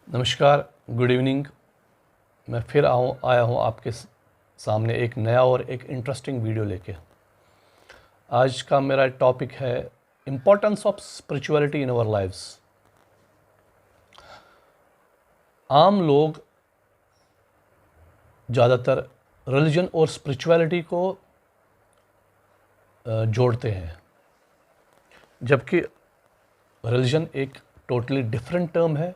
नमस्कार, good evening. मैं फिर आया हूँ आपके सामने एक नया और एक इंटरेस्टिंग वीडियो लेके। आज का मेरा टॉपिक है importance of spirituality in our lives. आम लोग ज़्यादातर रिलीजन और स्पिरिचुअलिटी को जोड़ते हैं, जबकि रिलीजन एक टोटली डिफरेंट टर्म है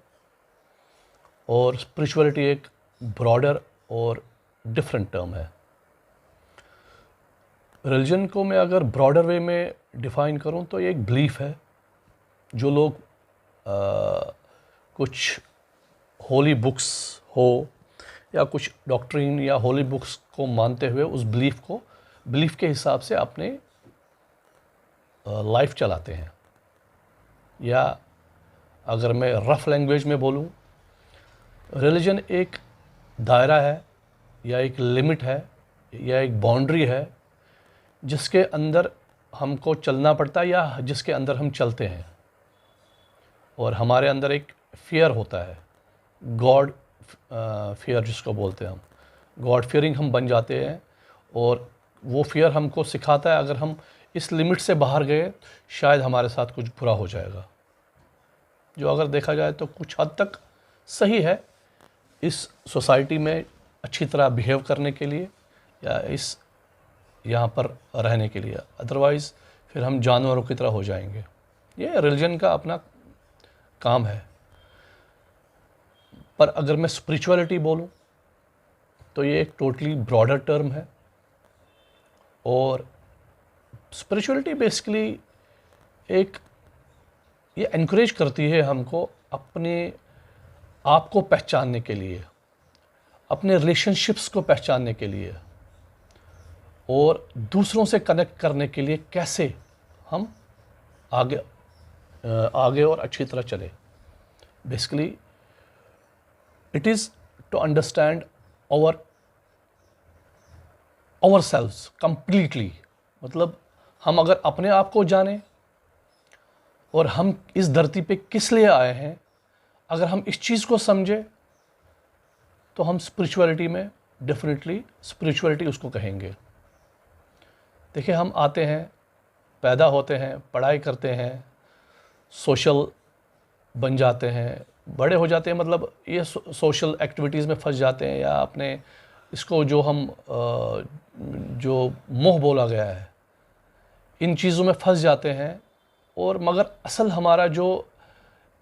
और स्पिरिचुअलिटी एक ब्रॉडर और डिफरेंट टर्म है। रिलीजन को मैं अगर ब्रॉडर वे में डिफ़ाइन करूं तो ये एक बिलीफ है जो लोग कुछ होली बुक्स हो या कुछ डॉक्ट्रिन या होली बुक्स को मानते हुए उस बिलीफ के हिसाब से अपने लाइफ चलाते हैं। या अगर मैं रफ़ लैंग्वेज में बोलूं, रिलीजन एक दायरा है या एक लिमिट है या एक बाउंड्री है जिसके अंदर हमको चलना पड़ता है या जिसके अंदर हम चलते हैं। और हमारे अंदर एक फियर होता है, गॉड फियर जिसको बोलते हैं हम, गॉड फियरिंग हम बन जाते हैं। और वो फियर हमको सिखाता है अगर हम इस लिमिट से बाहर गए शायद हमारे साथ कुछ बुरा हो जाएगा, जो अगर देखा जाए तो कुछ हद तक सही है इस सोसाइटी में अच्छी तरह बिहेव करने के लिए या इस यहाँ पर रहने के लिए। अदरवाइज़ फिर हम जानवरों की तरह हो जाएंगे। ये रिलीजन का अपना काम है। पर अगर मैं स्पिरिचुअलिटी बोलूँ तो ये एक टोटली ब्रॉडर टर्म है। और स्पिरिचुअलिटी बेसिकली ये एनकरेज करती है हमको अपने आप को पहचानने के लिए, अपने रिलेशनशिप्स को पहचानने के लिए और दूसरों से कनेक्ट करने के लिए कैसे हम आगे और अच्छी तरह चले। Basically it is to understand our selves completely. मतलब हम अगर अपने आप को जानें और हम इस धरती पे किस लिए आए हैं, अगर हम इस चीज़ को समझें तो हम स्पिरिचुअलिटी में डेफिनेटली स्पिरिचुअलिटी उसको कहेंगे। देखिए, हम आते हैं, पैदा होते हैं, पढ़ाई करते हैं, सोशल बन जाते हैं, बड़े हो जाते हैं, मतलब ये सोशल एक्टिविटीज़ में फंस जाते हैं या अपने इसको जो हम जो मोह बोला गया है इन चीज़ों में फंस जाते हैं। और मगर असल हमारा जो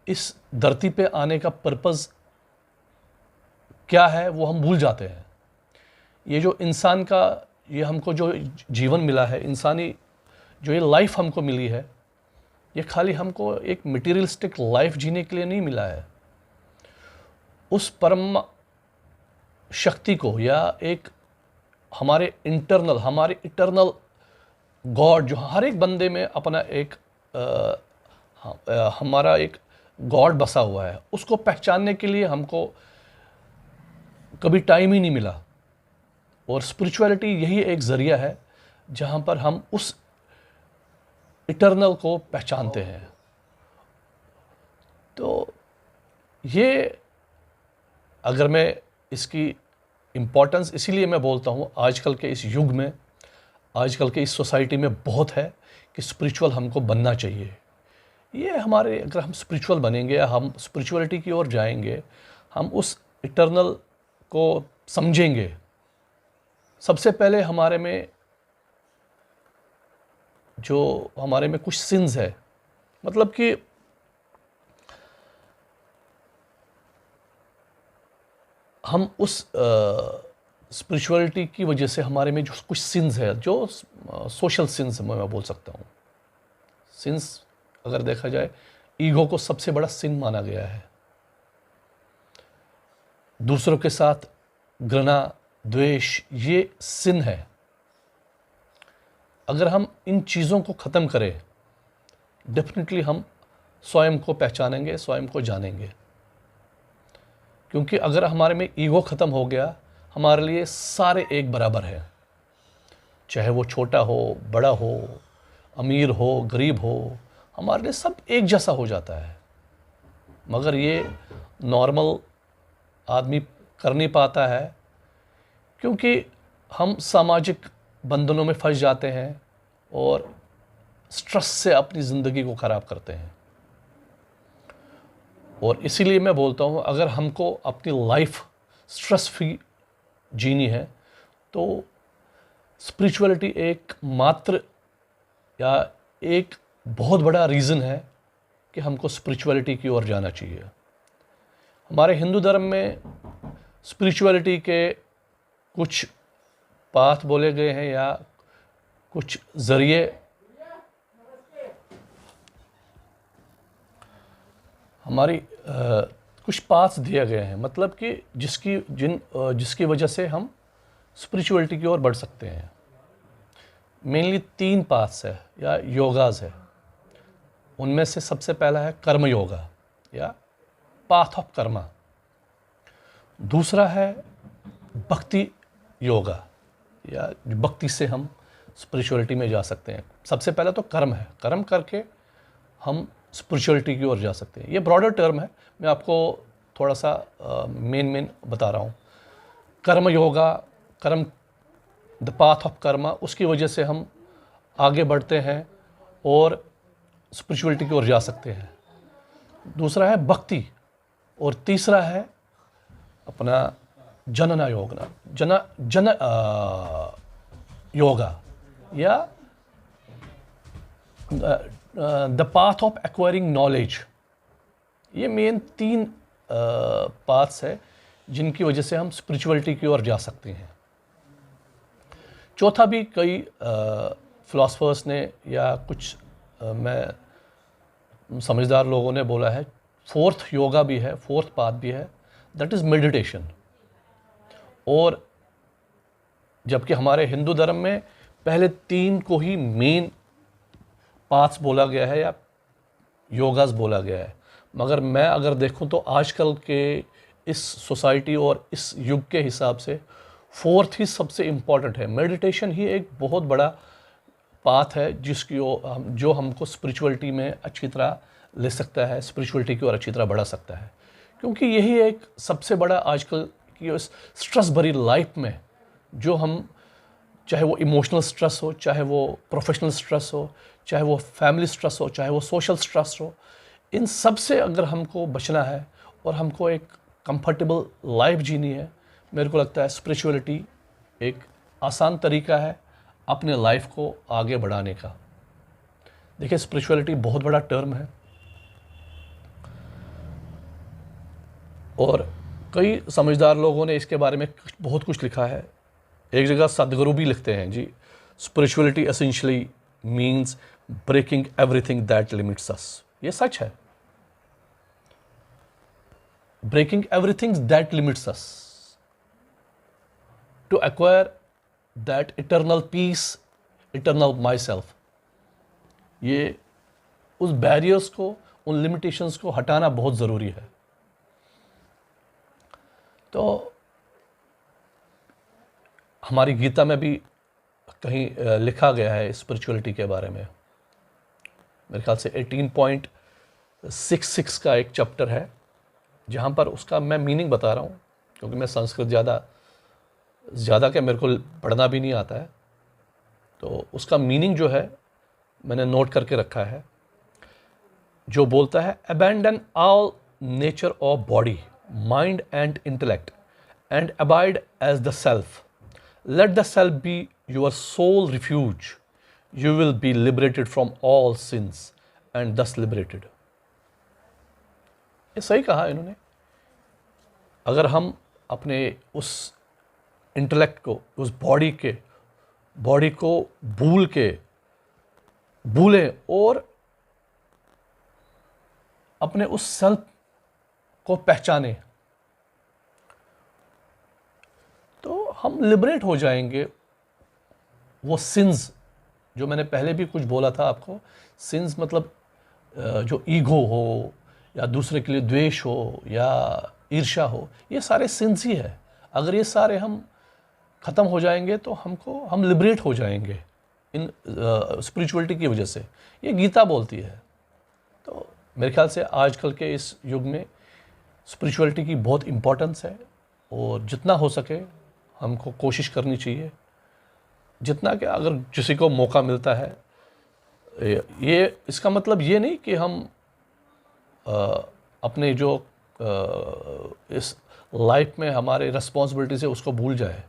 इस धरती पे आने का पर्पज़ क्या है वो हम भूल जाते हैं। ये जो इंसान का ये हमको जो जीवन मिला है, इंसानी जो ये लाइफ हमको मिली है, ये खाली हमको एक मटेरियलिस्टिक लाइफ जीने के लिए नहीं मिला है। उस परम शक्ति को या एक हमारे इटर्नल गॉड जो हर एक बंदे में अपना एक हमारा एक गॉड बसा हुआ है, उसको पहचानने के लिए हमको कभी टाइम ही नहीं मिला। और स्पिरिचुअलिटी यही एक ज़रिया है जहाँ पर हम उस इटर्नल को पहचानते हैं। तो ये अगर मैं इसकी इम्पोर्टेंस इसीलिए मैं बोलता हूँ आजकल के इस युग में, आजकल के इस सोसाइटी में बहुत है कि स्पिरिचुअल हमको बनना चाहिए। ये हमारे अगर हम स्पिरिचुअल बनेंगे, हम स्पिरिचुअलिटी की ओर जाएंगे, हम उस इटर्नल को समझेंगे। सबसे पहले हमारे में कुछ सिंस है, मतलब कि हम उस स्पिरिचुअलिटी की वजह से हमारे में जो कुछ सिंस है, जो सोशल सिंस मैं बोल सकता हूँ। सिंस अगर देखा जाए, ईगो को सबसे बड़ा सिन माना गया है। दूसरों के साथ घृणा, द्वेष, ये सिन है। अगर हम इन चीज़ों को ख़त्म करें, डेफिनेटली हम स्वयं को पहचानेंगे, स्वयं को जानेंगे। क्योंकि अगर हमारे में ईगो ख़त्म हो गया, हमारे लिए सारे एक बराबर है, चाहे वो छोटा हो, बड़ा हो, अमीर हो, गरीब हो, हमारे लिए सब एक जैसा हो जाता है। मगर ये नॉर्मल आदमी कर नहीं पाता है, क्योंकि हम सामाजिक बंधनों में फंस जाते हैं और स्ट्रेस से अपनी ज़िंदगी को ख़राब करते हैं। और इसीलिए मैं बोलता हूँ, अगर हमको अपनी लाइफ स्ट्रेस फ्री जीनी है तो स्पिरिचुअलिटी एक मात्र या एक बहुत बड़ा रीज़न है कि हमको स्पिरिचुअलिटी की ओर जाना चाहिए। हमारे हिंदू धर्म में स्पिरिचुअलिटी के कुछ पाथ बोले गए हैं या कुछ ज़रिए हमारी कुछ पाथ्स दिए गए हैं, मतलब कि जिसकी वजह से हम स्पिरिचुअलिटी की ओर बढ़ सकते हैं। मेनली 3 पाथ्स है या योगाज है। उनमें से सबसे पहला है कर्म योगा या पाथ ऑफ कर्मा। दूसरा है भक्ति योगा या भक्ति से हम स्पिरिचुअलिटी में जा सकते हैं। सबसे पहला तो कर्म है, कर्म करके हम स्पिरिचुअलिटी की ओर जा सकते हैं। ये ब्रॉडर टर्म है, मैं आपको थोड़ा सा मेन बता रहा हूँ। कर्म योगा, कर्म द पाथ ऑफ कर्मा, उसकी वजह से हम आगे बढ़ते हैं और स्पिरिचुअलिटी की ओर जा सकते हैं। दूसरा है भक्ति और तीसरा है अपना जनना योगा, जन योगा या the path of acquiring knowledge. ये मेन 3 पाथ्स है जिनकी वजह से हम स्पिरिचुअलिटी की ओर जा सकते हैं। चौथा भी कई फिलोसफर्स ने या कुछ मैं समझदार लोगों ने बोला है। 4th योगा भी है, 4th पाथ भी है, दैट इज़ मेडिटेशन। और जबकि हमारे हिंदू धर्म में पहले 3 को ही मेन पाथ्स बोला गया है या योगास बोला गया है, मगर मैं अगर देखूं तो आजकल के इस सोसाइटी और इस युग के हिसाब से 4th ही सबसे इम्पॉर्टेंट है। मेडिटेशन ही एक बहुत बड़ा पाथ है जो हमको स्पिरिचुअलिटी में अच्छी तरह ले सकता है, स्पिरिचुअलिटी की ओर अच्छी तरह बढ़ा सकता है। क्योंकि यही एक सबसे बड़ा आजकल की इस स्ट्रेस भरी लाइफ में, जो हम चाहे वो इमोशनल स्ट्रेस हो, चाहे वो प्रोफेशनल स्ट्रेस हो, चाहे वो फैमिली स्ट्रेस हो, चाहे वो सोशल स्ट्रेस हो, इन सब से अगर हमको बचना है और हमको एक कंफर्टेबल लाइफ जीनी है, मेरे को लगता है स्पिरिचुअलिटी एक आसान तरीका है अपने लाइफ को आगे बढ़ाने का। देखिए, स्पिरिचुअलिटी बहुत बड़ा टर्म है और कई समझदार लोगों ने इसके बारे में बहुत कुछ लिखा है। एक जगह सदगुरु भी लिखते हैं जी, spirituality essentially means breaking everything that limits us. ये सच है, breaking everything that limits us to acquire that eternal peace, eternal my self. ये उस बैरियर्स को, उन लिमिटेशंस को हटाना बहुत ज़रूरी है। तो हमारी गीता में भी कहीं लिखा गया है स्पिरिचुअलिटी के बारे में। मेरे ख्याल से 18.66 का एक चैप्टर है, जहाँ पर उसका मैं मीनिंग बता रहा हूँ, क्योंकि मैं संस्कृत ज़्यादा क्या मेरे को पढ़ना भी नहीं आता है। तो उसका मीनिंग जो है मैंने नोट करके रखा है, जो बोलता है, abandon all nature of body, mind and intellect and abide as the self. Let the self be your sole refuge. You will be liberated from all sins and thus liberated. ये सही कहा इन्होंने। अगर हम अपने उस इंटेलेक्ट को, उस बॉडी को भूलें और अपने उस सेल्फ को पहचाने, तो हम लिबरेट हो जाएंगे। वो सिंस जो मैंने पहले भी कुछ बोला था आपको, सिंस मतलब जो ईगो हो या दूसरे के लिए द्वेष हो या ईर्ष्या हो, ये सारे सिंस ही है। अगर ये सारे हम ख़त्म हो जाएंगे तो हम लिबरेट हो जाएंगे इन स्पिरिचुअलिटी की वजह से। ये गीता बोलती है। तो मेरे ख्याल से आजकल के इस युग में स्पिरिचुअलिटी की बहुत इम्पोर्टेंस है, और जितना हो सके हमको कोशिश करनी चाहिए, जितना कि अगर किसी को मौका मिलता है। ये इसका मतलब ये नहीं कि हम अपने जो इस लाइफ में हमारे रिस्पॉन्सिबिलिटी से उसको भूल जाए,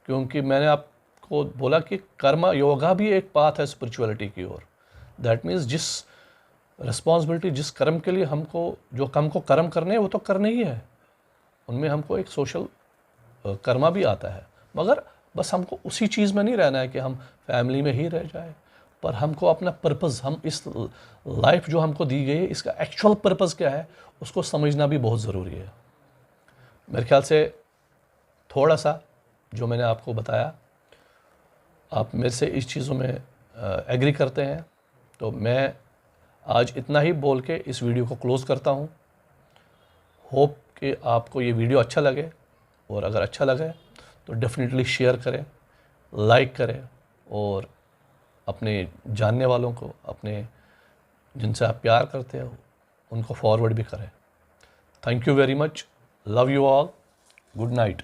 क्योंकि मैंने आपको बोला कि कर्म योगा भी एक पाथ है स्पिरिचुअलिटी की ओर। दैट मीन्स जिस रिस्पॉन्सिबिलिटी, जिस कर्म के लिए हमको, जो हमको कर्म करने हैं वो तो करने ही है, उनमें हमको एक सोशल कर्मा भी आता है। मगर बस हमको उसी चीज़ में नहीं रहना है कि हम फैमिली में ही रह जाए, पर हमको अपना पर्पज़, हम इस लाइफ जो हमको दी गई है इसका एक्चुअल पर्पज़ क्या है उसको समझना भी बहुत ज़रूरी है। मेरे ख्याल से थोड़ा सा जो मैंने आपको बताया, आप मेरे से इस चीज़ों में एग्री करते हैं, तो मैं आज इतना ही बोल के इस वीडियो को क्लोज़ करता हूँ। होप कि आपको ये वीडियो अच्छा लगे, और अगर अच्छा लगे तो डेफिनेटली शेयर करें, लाइक करें, और अपने जानने वालों को, अपने जिनसे आप प्यार करते हो उनको फॉरवर्ड भी करें। Thank you very much, love you all, good night.